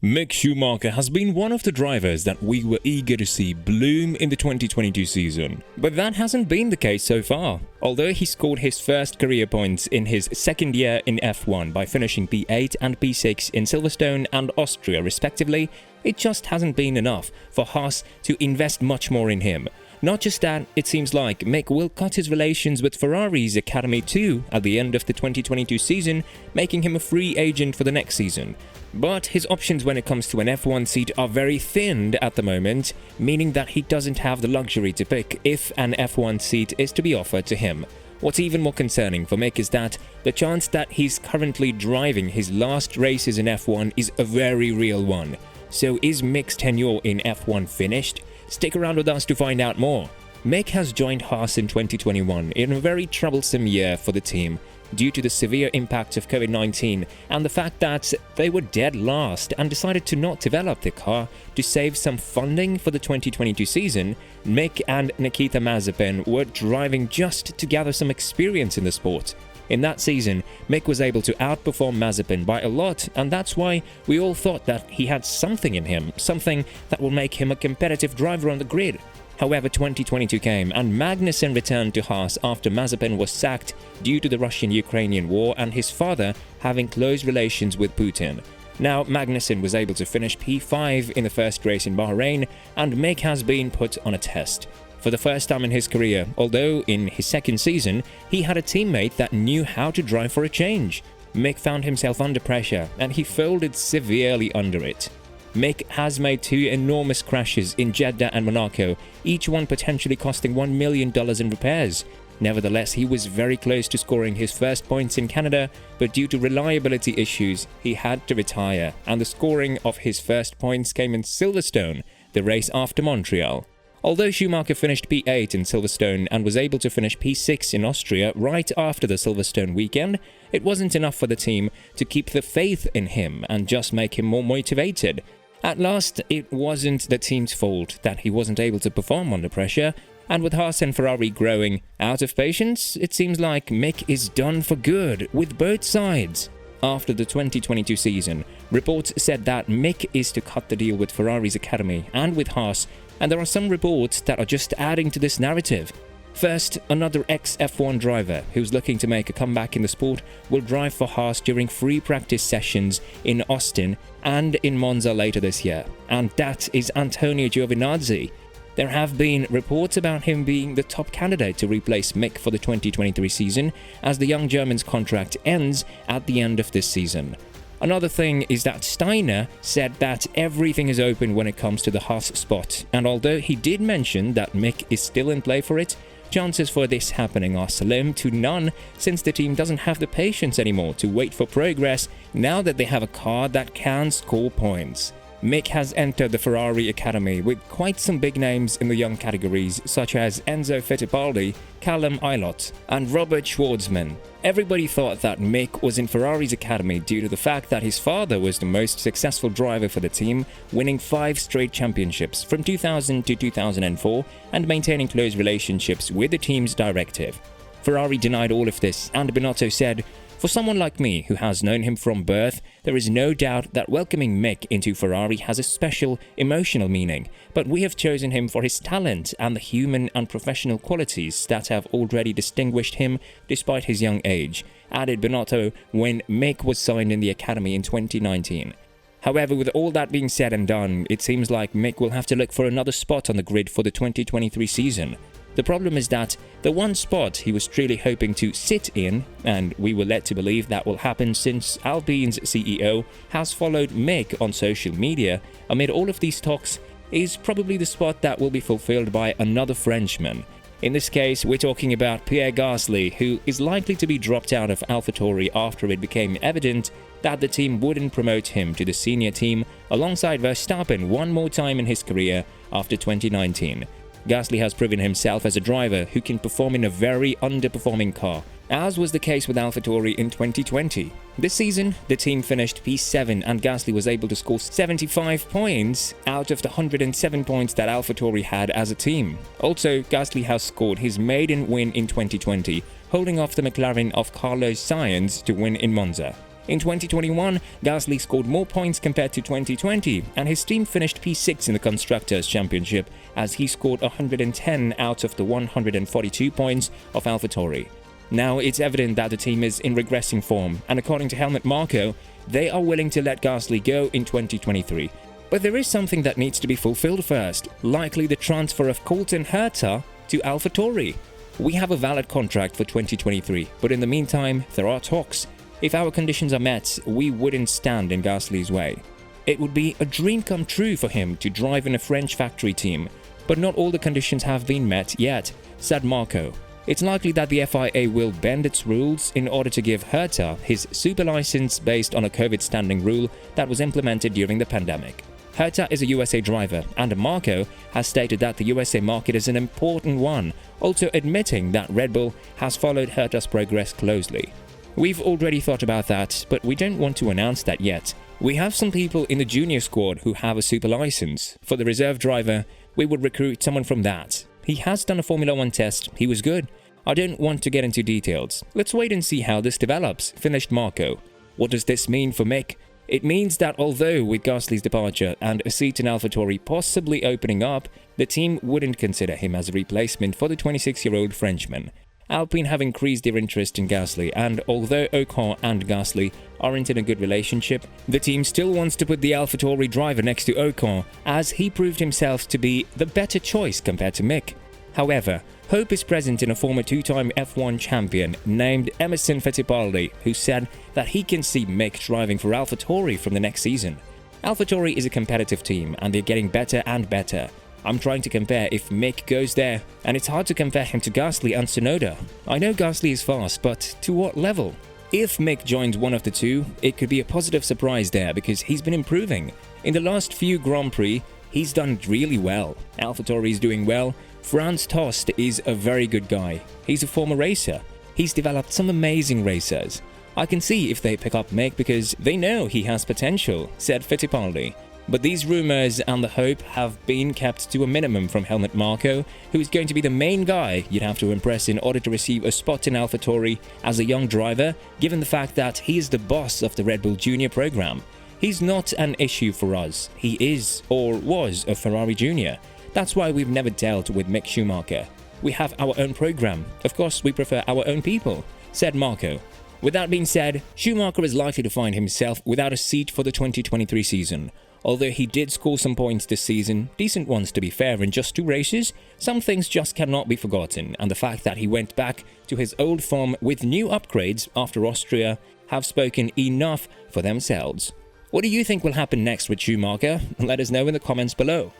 Mick Schumacher has been one of the drivers that we were eager to see bloom in the 2022 season, but that hasn't been the case so far. Although he scored his first career points in his second year in F1 by finishing P8 and P6 in Silverstone and Austria respectively, it just hasn't been enough for Haas to invest much more in him. Not just that, it seems like Mick will cut his relations with Ferrari's academy too at the end of the 2022 season, making him a free agent for the next season. But his options when it comes to an F1 seat are very thinned at the moment, meaning that he doesn't have the luxury to pick if an F1 seat is to be offered to him. What's even more concerning for Mick is that the chance that he's currently driving his last races in F1 is a very real one. So is Mick's tenure in F1 finished? Stick around with us to find out more. Mick has joined Haas in 2021 in a very troublesome year for the team due to the severe impact of COVID-19 and the fact that they were dead last and decided to not develop the car to save some funding for the 2022 season. Mick and Nikita Mazepin were driving just to gather some experience in the sport. In that season, Mick was able to outperform Mazepin by a lot, and that's why we all thought that he had something in him, something that will make him a competitive driver on the grid. However, 2022 came and Magnussen returned to Haas after Mazepin was sacked due to the Russian-Ukrainian war and his father having close relations with Putin. Now, Magnussen was able to finish P5 in the first race in Bahrain, and Mick has been put on a test. For the first time in his career, although in his second season, he had a teammate that knew how to drive for a change. Mick found himself under pressure and he folded severely under it. Mick has made two enormous crashes in Jeddah and Monaco, each one potentially costing $1 million in repairs. Nevertheless, he was very close to scoring his first points in Canada, but due to reliability issues, he had to retire, and the scoring of his first points came in Silverstone, the race after Montreal. Although Schumacher finished P8 in Silverstone and was able to finish P6 in Austria right after the Silverstone weekend, it wasn't enough for the team to keep the faith in him and just make him more motivated. At last, it wasn't the team's fault that he wasn't able to perform under pressure, and with Haas and Ferrari growing out of patience, it seems like Mick is done for good with both sides. After the 2022 season, reports said that Mick is to cut the deal with Ferrari's academy and with Haas, and there are some reports that are just adding to this narrative. First, another ex-F1 driver who's looking to make a comeback in the sport will drive for Haas during free practice sessions in Austin and in Monza later this year, and that is Antonio Giovinazzi. There have been reports about him being the top candidate to replace Mick for the 2023 season, as the young German's contract ends at the end of this season. Another thing is that Steiner said that everything is open when it comes to the Haas spot, and although he did mention that Mick is still in play for it, chances for this happening are slim to none, since the team doesn't have the patience anymore to wait for progress now that they have a car that can score points. Mick has entered the Ferrari Academy with quite some big names in the young categories, such as Enzo Fittipaldi, Callum Ilott, and Robert Schwartzman. Everybody thought that Mick was in Ferrari's academy due to the fact that his father was the most successful driver for the team, winning 5 straight championships from 2000 to 2004 and maintaining close relationships with the team's directive. Ferrari denied all of this, and Binotto said, "For someone like me who has known him from birth, there is no doubt that welcoming Mick into Ferrari has a special emotional meaning, but we have chosen him for his talent and the human and professional qualities that have already distinguished him despite his young age," added Binotto when Mick was signed in the academy in 2019. However, with all that being said and done, it seems like Mick will have to look for another spot on the grid for the 2023 season. The problem is that the one spot he was truly hoping to sit in, and we were led to believe that will happen since Alpine's CEO has followed Mick on social media amid all of these talks, is probably the spot that will be fulfilled by another Frenchman. In this case, we're talking about Pierre Gasly, who is likely to be dropped out of AlphaTauri after it became evident that the team wouldn't promote him to the senior team alongside Verstappen one more time in his career after 2019. Gasly has proven himself as a driver who can perform in a very underperforming car, as was the case with AlphaTauri in 2020. This season, the team finished P7 and Gasly was able to score 75 points out of the 107 points that AlphaTauri had as a team. Also, Gasly has scored his maiden win in 2020, holding off the McLaren of Carlos Sainz to win in Monza. In 2021, Gasly scored more points compared to 2020, and his team finished P6 in the Constructors' Championship as he scored 110 out of the 142 points of AlphaTauri. Now it's evident that the team is in regressing form, and according to Helmut Marko, they are willing to let Gasly go in 2023. But there is something that needs to be fulfilled first, likely the transfer of Colton Herta to AlphaTauri. We have a valid contract for 2023, but in the meantime, there are talks. If our conditions are met, we wouldn't stand in Gasly's way. It would be a dream come true for him to drive in a French factory team, but not all the conditions have been met yet, said Marko. It's likely that the FIA will bend its rules in order to give Herta his super license based on a COVID standing rule that was implemented during the pandemic. Herta is a USA driver, and Marko has stated that the USA market is an important one, also admitting that Red Bull has followed Herta's progress closely. We've already thought about that, but we don't want to announce that yet. We have some people in the junior squad who have a super license. For the reserve driver, we would recruit someone from that. He has done a Formula 1 test, he was good. I don't want to get into details. Let's wait and see how this develops, finished Marko. What does this mean for Mick? It means that although with Gasly's departure and a seat in AlphaTauri possibly opening up, the team wouldn't consider him as a replacement for the 26-year-old Frenchman. Alpine have increased their interest in Gasly, and although Ocon and Gasly aren't in a good relationship, the team still wants to put the AlphaTauri driver next to Ocon, as he proved himself to be the better choice compared to Mick. However, hope is present in a former two-time F1 champion named Emerson Fittipaldi, who said that he can see Mick driving for AlphaTauri from the next season. AlphaTauri is a competitive team, and they're getting better and better. I'm trying to compare if Mick goes there, and it's hard to compare him to Gasly and Tsunoda. I know Gasly is fast, but to what level? If Mick joins one of the two, it could be a positive surprise there because he's been improving. In the last few Grand Prix, he's done really well. AlphaTauri is doing well. Franz Tost is a very good guy. He's a former racer. He's developed some amazing racers. I can see if they pick up Mick because they know he has potential, said Fittipaldi. But these rumors and the hope have been kept to a minimum from Helmut Marko, who is going to be the main guy you'd have to impress in order to receive a spot in AlphaTauri as a young driver, given the fact that he is the boss of the Red Bull Junior program. He's not an issue for us. He is, or was, a Ferrari Junior. That's why we've never dealt with Mick Schumacher. We have our own program. Of course, we prefer our own people, said Marko. With that being said, Schumacher is likely to find himself without a seat for the 2023 season. Although he did score some points this season, decent ones to be fair in just 2 races, some things just cannot be forgotten, and the fact that he went back to his old form with new upgrades after Austria have spoken enough for themselves. What do you think will happen next with Schumacher? Let us know in the comments below.